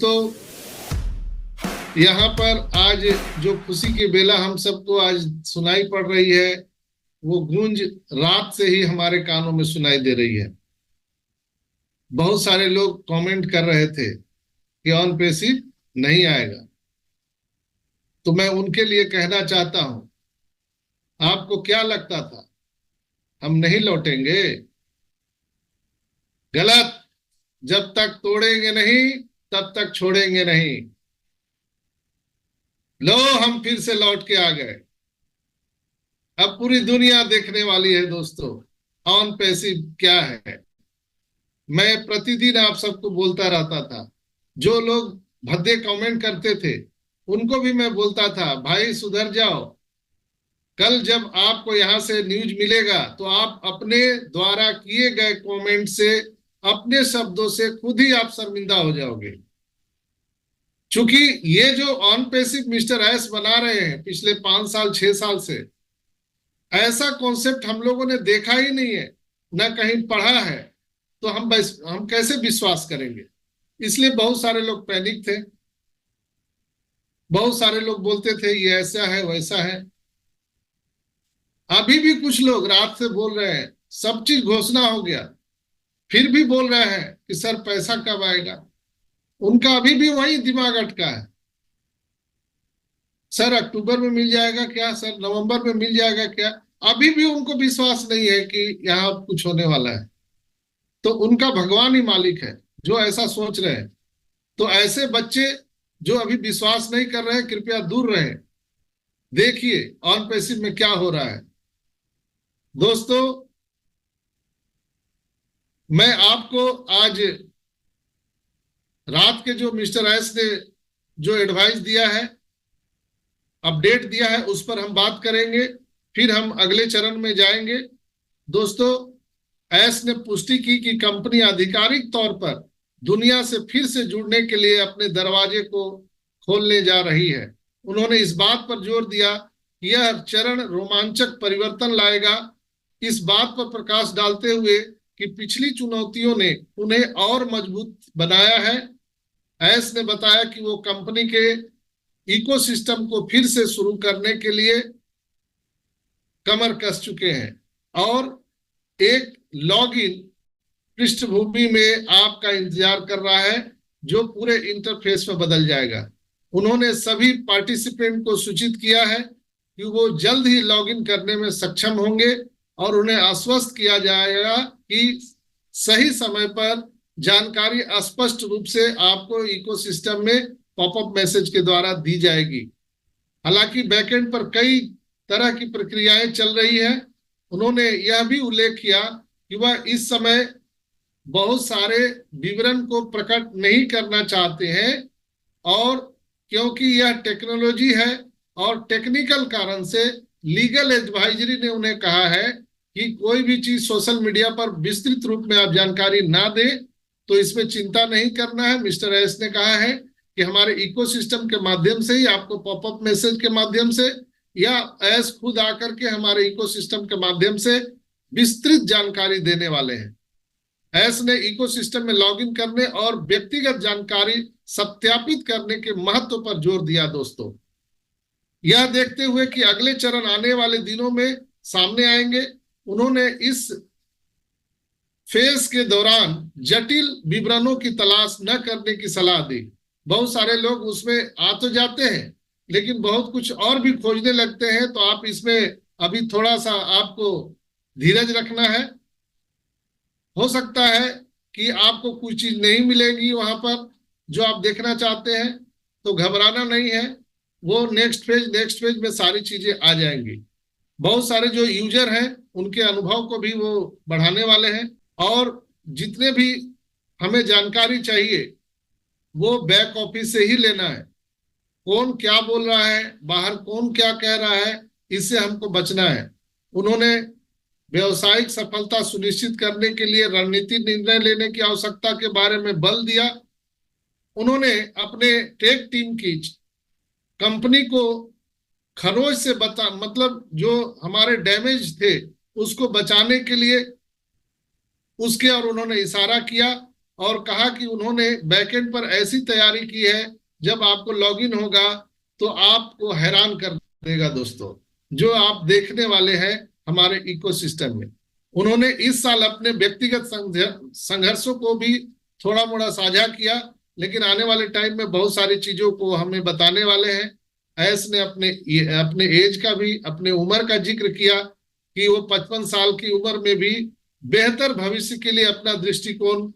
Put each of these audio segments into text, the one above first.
दोस्तों, यहाँ पर आज जो खुशी की बेला हम सबको आज सुनाई पड़ रही है, वो गूंज रात से ही हमारे कानों में सुनाई दे रही है। बहुत सारे लोग कमेंट कर रहे थे कि ऑन पैसिव नहीं आएगा, तो मैं उनके लिए कहना चाहता हूं, आपको क्या लगता था हम नहीं लौटेंगे? गलत। जब तक तोड़ेंगे नहीं तब तक छोड़ेंगे नहीं। लो, हम फिर से लौट के आ गए। अब पूरी दुनिया देखने वाली है दोस्तों, ऑन पैसिव क्या है। मैं प्रतिदिन आप सबको बोलता रहता था, जो लोग भद्दे कमेंट करते थे उनको भी मैं बोलता था, भाई सुधर जाओ। कल जब आपको यहां से न्यूज मिलेगा तो आप अपने द्वारा किए गए कमेंट से, अपने शब्दों से खुद ही आप शर्मिंदा हो जाओगे। चूंकि ये जो ऑन पैसिव मिस्टर एस बना रहे हैं पिछले 5 साल 6 साल से, ऐसा कॉन्सेप्ट हम लोगों ने देखा ही नहीं है, न कहीं पढ़ा है, तो हम कैसे विश्वास करेंगे? इसलिए बहुत सारे लोग पैनिक थे, बहुत सारे लोग बोलते थे ये ऐसा है वैसा है। अभी भी कुछ लोग रात से बोल रहे हैं सब चीज घोषणा हो गया, फिर भी बोल रहे हैं कि सर पैसा कब आएगा। उनका अभी भी वही दिमाग अटका है, सर अक्टूबर में मिल जाएगा क्या, सर नवंबर में मिल जाएगा क्या। अभी भी उनको विश्वास नहीं है कि यहाँ कुछ होने वाला है। तो उनका भगवान ही मालिक है जो ऐसा सोच रहे हैं। तो ऐसे बच्चे जो अभी विश्वास नहीं कर रहे हैं, कृपया दूर रहें। देखिए ऑन पैसिव में क्या हो रहा है। दोस्तों, मैं आपको आज रात के जो मिस्टर एस ने जो एडवाइस दिया है, अपडेट दिया है, उस पर हम बात करेंगे, फिर हम अगले चरण में जाएंगे। दोस्तों, एस ने पुष्टि की कि कंपनी आधिकारिक तौर पर दुनिया से फिर से जुड़ने के लिए अपने दरवाजे को खोलने जा रही है। उन्होंने इस बात पर जोर दिया कि यह चरण रोमांचक परिवर्तन लाएगा, इस बात पर प्रकाश डालते हुए कि पिछली चुनौतियों ने उन्हें और मजबूत बनाया है। एस ने बताया कि वो कंपनी के इकोसिस्टम को फिर से शुरू करने के लिए कमर कस चुके हैं और एक लॉगिन पृष्ठभूमि में आपका इंतजार कर रहा है जो पूरे इंटरफेस में बदल जाएगा। उन्होंने सभी पार्टिसिपेंट को सूचित किया है कि वो जल्द ही लॉगिन करने में सक्षम होंगे और उन्हें आश्वस्त किया जाएगा कि सही समय पर जानकारी स्पष्ट रूप से आपको इकोसिस्टम में पॉपअप मैसेज के द्वारा दी जाएगी। हालांकि बैकएंड पर कई तरह की प्रक्रियाएं चल रही है। उन्होंने यह भी उल्लेख किया कि वह इस समय बहुत सारे विवरण को प्रकट नहीं करना चाहते हैं, और क्योंकि यह टेक्नोलॉजी है और टेक्निकल कारण से लीगल एडवाइजरी ने उन्हें कहा है कि कोई भी चीज सोशल मीडिया पर विस्तृत रूप में आप जानकारी ना दें, तो इसमें चिंता नहीं करना है। मिस्टर एस ने कहा है कि हमारे इकोसिस्टम के माध्यम से ही आपको पॉपअप मैसेज के माध्यम से या एस खुद आकर के हमारे इकोसिस्टम के माध्यम से विस्तृत जानकारी देने वाले हैं। एस ने इकोसिस्टम में लॉगिन करने और व्यक्तिगत जानकारी सत्यापित करने के महत्व पर जोर दिया। दोस्तों, यह देखते हुए कि अगले चरण आने वाले दिनों में सामने आएंगे, उन्होंने इस फेज के दौरान जटिल विवरणों की तलाश न करने की सलाह दी। बहुत सारे लोग उसमें आ तो जाते हैं लेकिन बहुत कुछ और भी खोजने लगते हैं, तो आप इसमें अभी थोड़ा सा आपको धीरज रखना है। हो सकता है कि आपको कुछ चीज नहीं मिलेगी वहां पर जो आप देखना चाहते हैं, तो घबराना नहीं है। वो नेक्स्ट फेज में सारी चीजें आ जाएंगी। बहुत सारे जो यूजर हैं उनके अनुभव को भी वो बढ़ाने वाले हैं, और जितने भी हमें जानकारी चाहिए वो बैक ऑफिस से ही लेना है। कौन क्या बोल रहा है, बाहर कौन क्या कह रहा है, इससे हमको बचना है। उन्होंने व्यवसायिक सफलता सुनिश्चित करने के लिए रणनीतिक निर्णय लेने की आवश्यकता के बारे में बल दिया। उन्होंने अपने टेक टीम की कंपनी को खरोच से मतलब जो हमारे डैमेज थे उसको बचाने के लिए उसके और उन्होंने इशारा किया, और कहा कि उन्होंने बैकएंड पर ऐसी तैयारी की है, जब आपको लॉगिन होगा तो आपको हैरान कर देगा दोस्तों, जो आप देखने वाले हैं हमारे इकोसिस्टम में। उन्होंने इस साल अपने व्यक्तिगत संघर्षों को भी थोड़ा मोड़ा साझा किया, लेकिन आने वाले टाइम में बहुत सारी चीजों को हमें बताने वाले हैं। ऐस ने अपने एज का भी, अपने उम्र का जिक्र किया कि वो 55 साल की उम्र में भी बेहतर भविष्य के लिए अपना दृष्टिकोण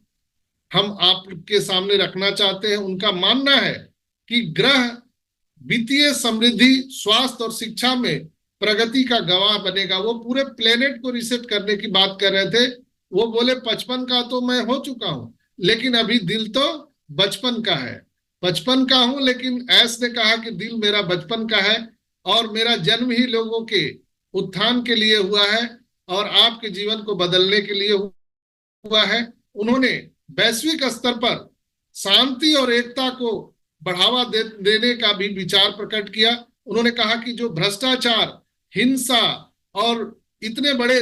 हम आपके सामने रखना चाहते हैं। उनका मानना है कि ग्रह वित्तीय समृद्धि, स्वास्थ्य और शिक्षा में प्रगति का गवाह बनेगा। वो पूरे प्लेनेट को रिसेट करने की बात कर रहे थे। वो बोले 55 का तो मैं हो चुका हूं, लेकिन अभी दिल तो बचपन का है। 55 का हूं, लेकिन ऐस ने कहा कि दिल मेरा बचपन का है और मेरा जन्म ही लोगों के उत्थान के लिए हुआ है और आपके जीवन को बदलने के लिए हुआ है। उन्होंने वैश्विक स्तर पर शांति और एकता को बढ़ावा देने का भी विचार प्रकट किया। उन्होंने कहा कि जो भ्रष्टाचार, हिंसा और इतने बड़े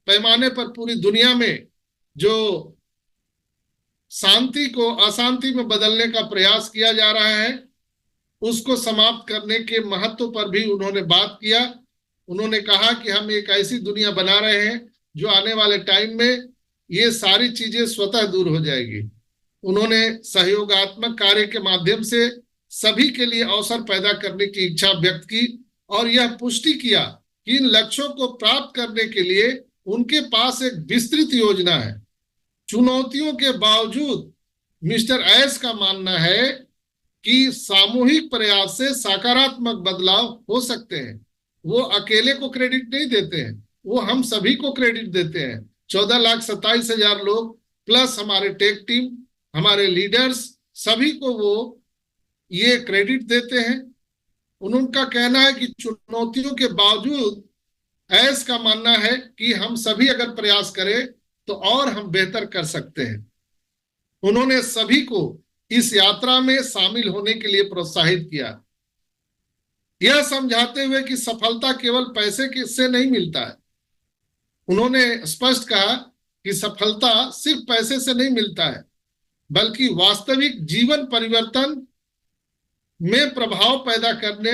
पैमाने पर पूरी दुनिया में जो शांति को अशांति में बदलने का प्रयास किया जा रहा है, उसको समाप्त करने के महत्व पर भी उन्होंने बात किया। उन्होंने कहा कि हम एक ऐसी दुनिया बना रहे हैं जो आने वाले टाइम में ये सारी चीजें स्वतः दूर हो जाएगी। उन्होंने सहयोगात्मक कार्य के माध्यम से सभी के लिए अवसर पैदा करने की इच्छा व्यक्त की और यह पुष्टि किया कि इन लक्ष्यों को प्राप्त करने के लिए उनके पास एक विस्तृत योजना है। चुनौतियों के बावजूद मिस्टर ऐस का मानना है कि सामूहिक प्रयास से सकारात्मक बदलाव हो सकते हैं। वो अकेले को क्रेडिट नहीं देते हैं, वो हम सभी को क्रेडिट देते हैं। 14,27,000 लोग प्लस हमारे टेक टीम, हमारे लीडर्स, सभी को वो ये क्रेडिट देते हैं। उनका कहना है कि चुनौतियों के बावजूद ऐस का मानना है कि हम सभी अगर प्रयास करें तो और हम बेहतर कर सकते हैं। उन्होंने सभी को इस यात्रा में शामिल होने के लिए प्रोत्साहित किया, यह समझाते हुए कि सफलता केवल पैसे से नहीं मिलता है। उन्होंने स्पष्ट कहा कि सफलता सिर्फ पैसे से नहीं मिलता है, बल्कि वास्तविक जीवन परिवर्तन में प्रभाव पैदा करने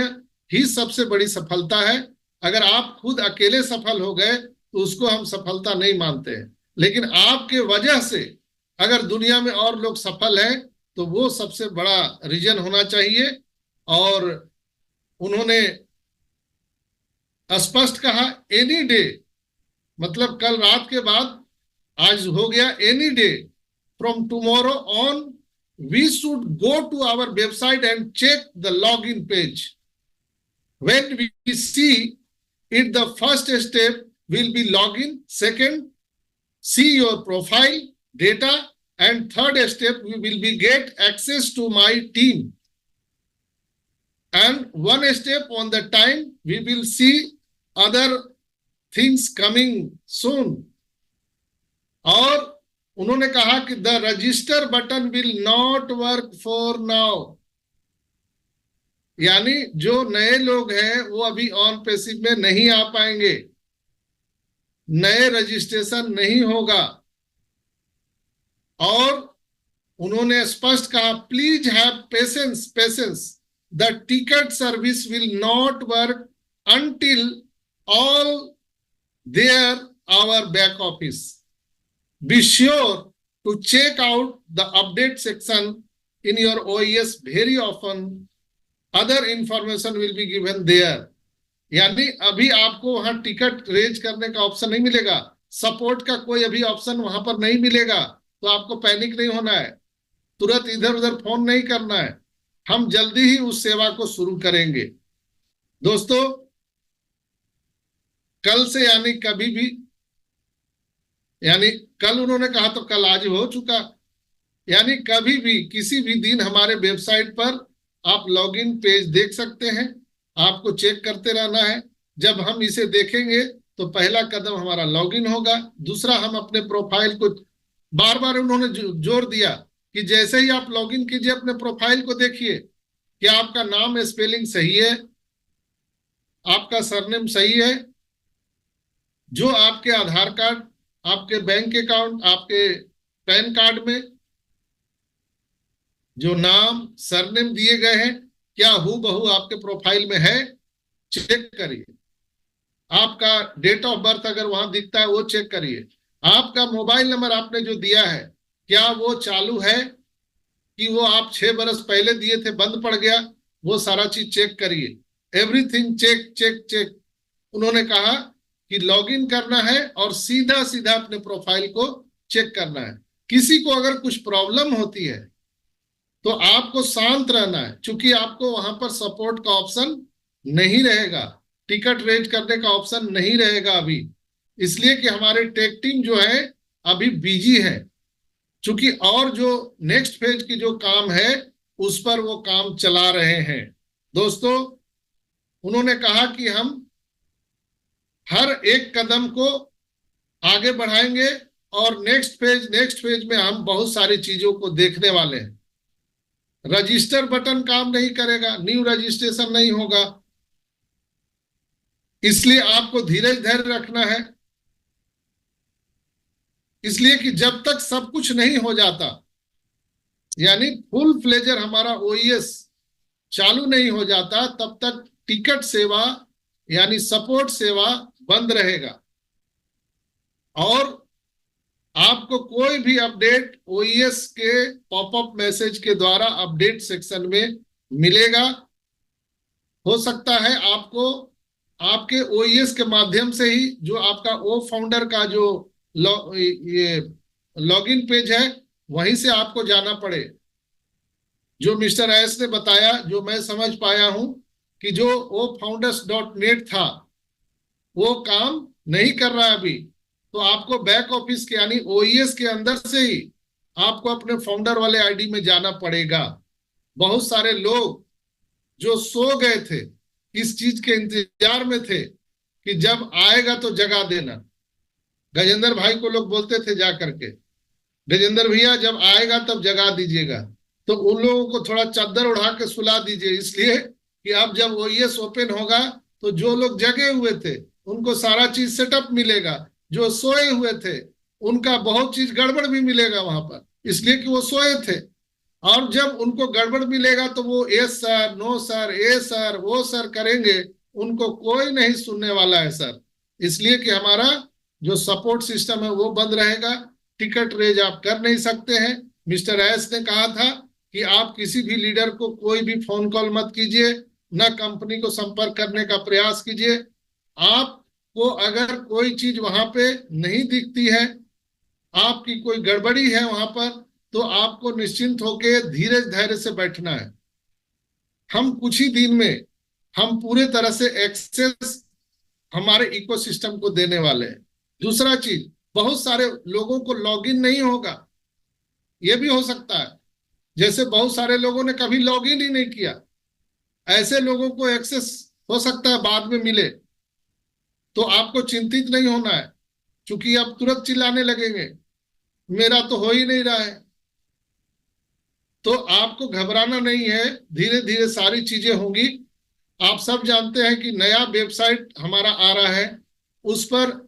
ही सबसे बड़ी सफलता है। अगर आप खुद अकेले सफल हो गए तो उसको हम सफलता नहीं मानते हैं, लेकिन आपके वजह से अगर दुनिया में और लोग सफल हैं तो वो सबसे बड़ा रीजन होना चाहिए। और उन्होंने स्पष्ट कहा एनी डे, मतलब कल रात के बाद आज हो गया, any day from tomorrow on we should go to our website and check the login page. When we see it, the first step will be login, second see your profile data, and third step we will be get access to my team, and one step on the time we will see other things coming soon. और उन्होंने कहा कि the register button will not work for now, यानी जो नए लोग हैं वो अभी ऑन पैसिव में नहीं आ पाएंगे, नए रजिस्ट्रेशन नहीं होगा। और उन्होंने स्पष्ट कहा please have patience, the ticket service will not work until all there our back office. Be sure to check out the update section in your OES very often. Other information will be given there. यानी अभी आपको वहां ticket raise करने का option नहीं मिलेगा, support का कोई अभी ऑप्शन वहां पर नहीं मिलेगा, तो आपको पैनिक नहीं होना है, तुरंत इधर उधर फोन नहीं करना है। हम जल्दी ही उस सेवा को शुरू करेंगे। दोस्तों, कल से यानी कभी भी, यानी कल उन्होंने कहा तो कल आज हो चुका, यानी कभी भी किसी भी दिन हमारे वेबसाइट पर आप लॉगिन पेज देख सकते हैं। आपको चेक करते रहना है। जब हम इसे देखेंगे तो पहला कदम हमारा लॉगिन होगा। दूसरा, हम अपने प्रोफाइल को बार बार उन्होंने जोर दिया कि जैसे ही आप लॉगिन कीजिए अपने प्रोफाइल को देखिए कि आपका नाम स्पेलिंग सही है, आपका सरनेम सही है, जो आपके आधार कार्ड, आपके बैंक अकाउंट, आपके पैन कार्ड में जो नाम सरनेम दिए गए हैं क्या हूबहू आपके प्रोफाइल में है, चेक करिए। आपका डेट ऑफ बर्थ अगर वहां दिखता है वो चेक करिए। आपका मोबाइल नंबर आपने जो दिया है क्या वो चालू है, कि वो आप 6 बरस पहले दिए थे बंद पड़ गया, वो सारा चीज चेक करिए। Everything check check check. उन्होंने कहा कि लॉगिन करना है और सीधा सीधा अपने प्रोफाइल को चेक करना है। किसी को अगर कुछ प्रॉब्लम होती है तो आपको शांत रहना है, क्योंकि आपको वहां पर सपोर्ट का ऑप्शन नहीं रहेगा, टिकट रेज करने का ऑप्शन नहीं रहेगा अभी, इसलिए कि हमारे टेक टीम जो है अभी बिजी है, क्योंकि और जो नेक्स्ट फेज की जो काम है उस पर वो काम चला रहे हैं। दोस्तों, उन्होंने कहा कि हम हर एक कदम को आगे बढ़ाएंगे और नेक्स्ट फेज में हम बहुत सारी चीजों को देखने वाले हैं। रजिस्टर बटन काम नहीं करेगा, न्यू रजिस्ट्रेशन नहीं होगा, इसलिए आपको धीरज धैर्य रखना है। इसलिए कि जब तक सब कुछ नहीं हो जाता, यानी फुल फ्लेजर हमारा ओईएस चालू नहीं हो जाता, तब तक टिकट सेवा यानी सपोर्ट सेवा बंद रहेगा। और आपको कोई भी अपडेट ओईएस के पॉपअप मैसेज के द्वारा अपडेट सेक्शन में मिलेगा। हो सकता है आपको आपके ओईएस के माध्यम से ही जो आपका ओ फाउंडर का जो ये लॉगिन पेज है वहीं से आपको जाना पड़े। जो मिस्टर एस ने बताया, जो मैं समझ पाया हूं कि जो ओ founders.net था वो काम नहीं कर रहा है अभी, तो आपको बैक ऑफिस के यानी ओईएस के अंदर से ही आपको अपने फाउंडर वाले आईडी में जाना पड़ेगा। बहुत सारे लोग जो सो गए थे, इस चीज के इंतजार में थे कि जब आएगा तो जगा देना। गजेंद्र भाई को लोग बोलते थे जा करके, गजेंद्र भैया जब आएगा तब जगा दीजिएगा, तो उन लोगों को थोड़ा चादर उड़ा के सुला दीजिए, इसलिए कि अब जब ओईएस ओपन होगा तो जो लोग जगे हुए थे उनको सारा चीज सेटअप मिलेगा, जो सोए हुए थे उनका बहुत चीज गड़बड़ भी मिलेगा वहां पर, इसलिए कि वो सोए थे। और जब उनको गड़बड़ मिलेगा तो वो यस सर, नो सर, ए सर, वो सर करेंगे, उनको कोई नहीं सुनने वाला है सर। इसलिए कि हमारा जो सपोर्ट सिस्टम है वो बंद रहेगा, टिकट रेज आप कर नहीं सकते हैं। मिस्टर एस ने कहा था कि आप किसी भी लीडर को कोई भी फोन कॉल मत कीजिए, न कंपनी को संपर्क करने का प्रयास कीजिए। आपको अगर कोई चीज वहां पे नहीं दिखती है, आपकी कोई गड़बड़ी है वहां पर, तो आपको निश्चिंत होकर धीरज धैर्य से बैठना है। हम कुछ ही दिन में हम पूरे तरह से एक्सेस हमारे इकोसिस्टम को देने वाले हैं। दूसरा चीज, बहुत सारे लोगों को लॉगिन नहीं होगा, यह भी हो सकता है, जैसे बहुत सारे लोगों ने कभी लॉगिन ही नहीं किया, ऐसे लोगों को एक्सेस हो सकता है बाद में मिले। तो आपको चिंतित नहीं होना है, क्योंकि अब तुरंत चिल्लाने लगेंगे मेरा तो हो ही नहीं रहा है। तो आपको घबराना नहीं है, धीरे धीरे सारी चीजें होंगी। आप सब जानते हैं कि नया वेबसाइट हमारा आ रहा है, उस पर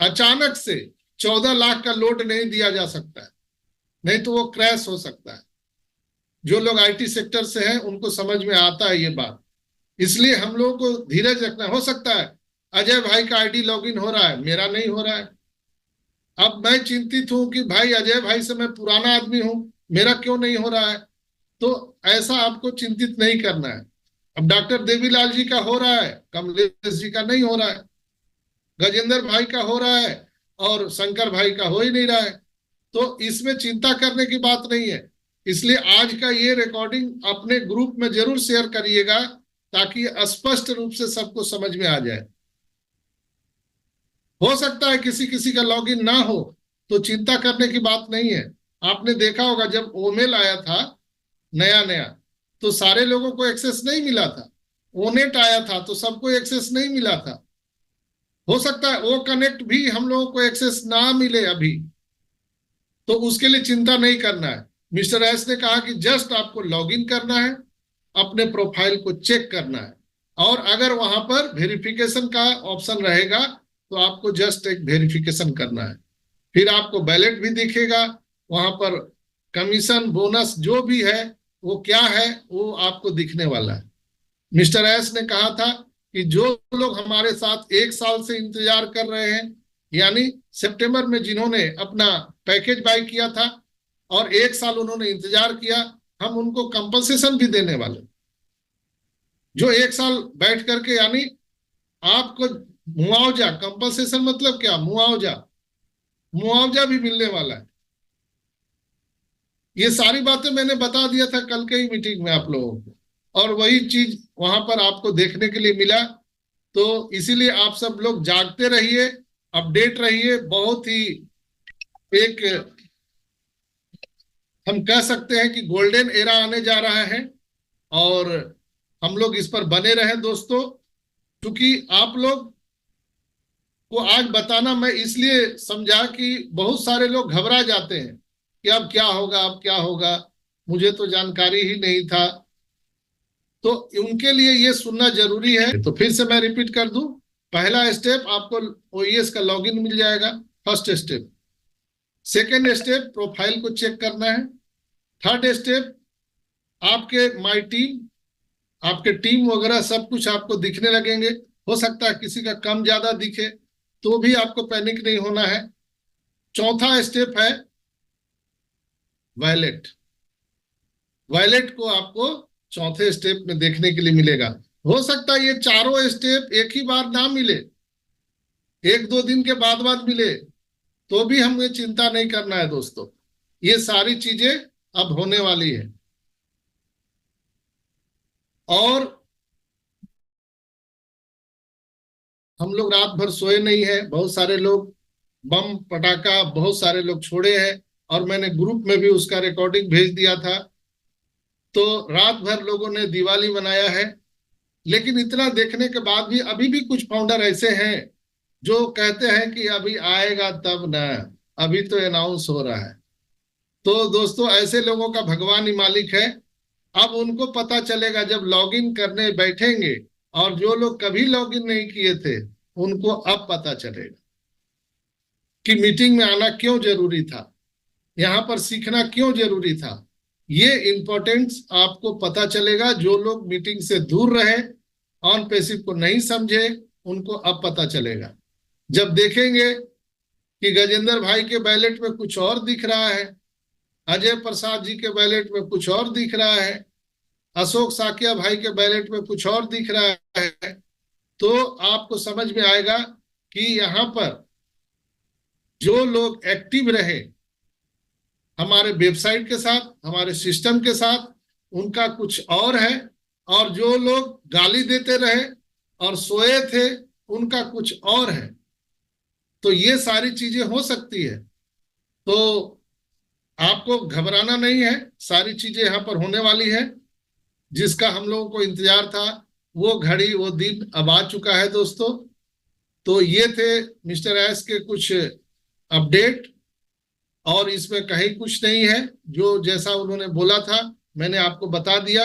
अचानक से 14 लाख का लोड नहीं दिया जा सकता है, नहीं तो वो क्रैश हो सकता है। जो लोग आईटी सेक्टर से हैं उनको समझ में आता है ये बात, इसलिए हम लोगों को धीरज रखना। हो सकता है अजय भाई का आईडी लॉगिन हो रहा है, मेरा नहीं हो रहा है। अब मैं चिंतित हूं कि भाई अजय भाई से मैं पुराना आदमी हूं, मेरा क्यों नहीं हो रहा है। तो ऐसा आपको चिंतित नहीं करना है। अब डॉक्टर देवीलाल जी का हो रहा है, कमलेश जी का नहीं हो रहा है, गजेंद्र भाई का हो रहा है और शंकर भाई का हो ही नहीं रहा है। तो इसमें चिंता करने की बात नहीं है। इसलिए आज का ये रिकॉर्डिंग अपने ग्रुप में जरूर शेयर करिएगा, ताकि स्पष्ट रूप से सबको समझ में आ जाए। हो सकता है किसी किसी का लॉगिन ना हो, तो चिंता करने की बात नहीं है। आपने देखा होगा जब ओमेल आया था नया नया, तो सारे लोगों को एक्सेस नहीं मिला था। ओनेट आया था तो सबको एक्सेस नहीं मिला था। हो सकता है वो कनेक्ट भी हम लोगों को एक्सेस ना मिले अभी, तो उसके लिए चिंता नहीं करना है। मिस्टर एस ने कहा कि जस्ट आपको लॉगिन करना है, अपने प्रोफाइल को चेक करना है, और अगर वहां पर वेरिफिकेशन का ऑप्शन रहेगा तो आपको जस्ट एक वेरिफिकेशन करना है। फिर आपको बैलेट भी दिखेगा वहां पर, कमीशन बोनस जो भी है वो क्या है वो आपको दिखने वाला है। मिस्टर एस ने कहा था कि जो लोग हमारे साथ 1 साल से इंतजार कर रहे हैं, यानी सितंबर में जिन्होंने अपना पैकेज बाय किया था और 1 साल उन्होंने इंतजार किया, हम उनको कंपनसेशन भी देने वाले। जो 1 साल बैठ करके, यानी आपको मुआवजा, कंपनसेशन मतलब क्या, मुआवजा, मुआवजा भी मिलने वाला है। ये सारी बातें मैंने बता दिया था कल के ही मीटिंग में आप लोगों को, और वही चीज वहां पर आपको देखने के लिए मिला। तो इसीलिए आप सब लोग जागते रहिए, अपडेट रहिए। बहुत ही एक, हम कह सकते हैं कि गोल्डन एरा आने जा रहा है और हम लोग इस पर बने रहें दोस्तों। क्योंकि आप लोग को आज बताना मैं इसलिए समझा कि बहुत सारे लोग घबरा जाते हैं कि अब क्या होगा, अब क्या होगा, मुझे तो जानकारी ही नहीं था। तो उनके लिए ये सुनना जरूरी है। तो फिर से मैं रिपीट कर दूं, पहला स्टेप आपको ओईएस का लॉगिन मिल जाएगा, first step. Second step profile को चेक करना है। थर्ड स्टेप आपके माई टीम, आपके टीम वगैरह सब कुछ आपको दिखने लगेंगे। हो सकता है किसी का कम ज्यादा दिखे, तो भी आपको पैनिक नहीं होना है। चौथा स्टेप है वॉलेट। वॉलेट को आपको चौथे स्टेप में देखने के लिए मिलेगा। हो सकता है ये चारों स्टेप एक ही बार ना मिले, 1-2 दिन के बाद बाद मिले, तो भी हमें चिंता नहीं करना है दोस्तों। ये सारी चीजें अब होने वाली है। और हम लोग रात भर सोए नहीं है, बहुत सारे लोग बम पटाखा बहुत सारे लोग छोड़े हैं, और मैंने ग्रुप में भी उसका रिकॉर्डिंग भेज दिया था। तो रात भर लोगों ने दिवाली मनाया है। लेकिन इतना देखने के बाद भी अभी भी कुछ फाउंडर ऐसे हैं जो कहते हैं कि अभी आएगा तब ना, अभी तो अनाउंस हो रहा है। तो दोस्तों ऐसे लोगों का भगवान ही मालिक है। अब उनको पता चलेगा जब लॉगिन करने बैठेंगे, और जो लोग कभी लॉगिन नहीं किए थे उनको अब पता चलेगा कि मीटिंग में आना क्यों जरूरी था, यहाँ पर सीखना क्यों जरूरी था। ये इंपॉर्टेंस आपको पता चलेगा। जो लोग मीटिंग से दूर रहे, ऑन पैसिव को नहीं समझे, उनको अब पता चलेगा जब देखेंगे कि गजेंद्र भाई के बैलेट में कुछ और दिख रहा है, अजय प्रसाद जी के बैलेट में कुछ और दिख रहा है, अशोक साकिया भाई के बैलेट में कुछ और दिख रहा है। तो आपको समझ में आएगा कि यहाँ पर जो लोग एक्टिव रहे हमारे वेबसाइट के साथ, हमारे सिस्टम के साथ, उनका कुछ और है, और जो लोग गाली देते रहे और सोए थे उनका कुछ और है। तो ये सारी चीजें हो सकती है, तो आपको घबराना नहीं है। सारी चीजें यहाँ पर होने वाली है। जिसका हम लोगों को इंतजार था वो घड़ी वो दिन अब आ चुका है दोस्तों। तो ये थे मिस्टर एस के कुछ अपडेट, और इसमें कहीं कुछ नहीं है। जो जैसा उन्होंने बोला था मैंने आपको बता दिया।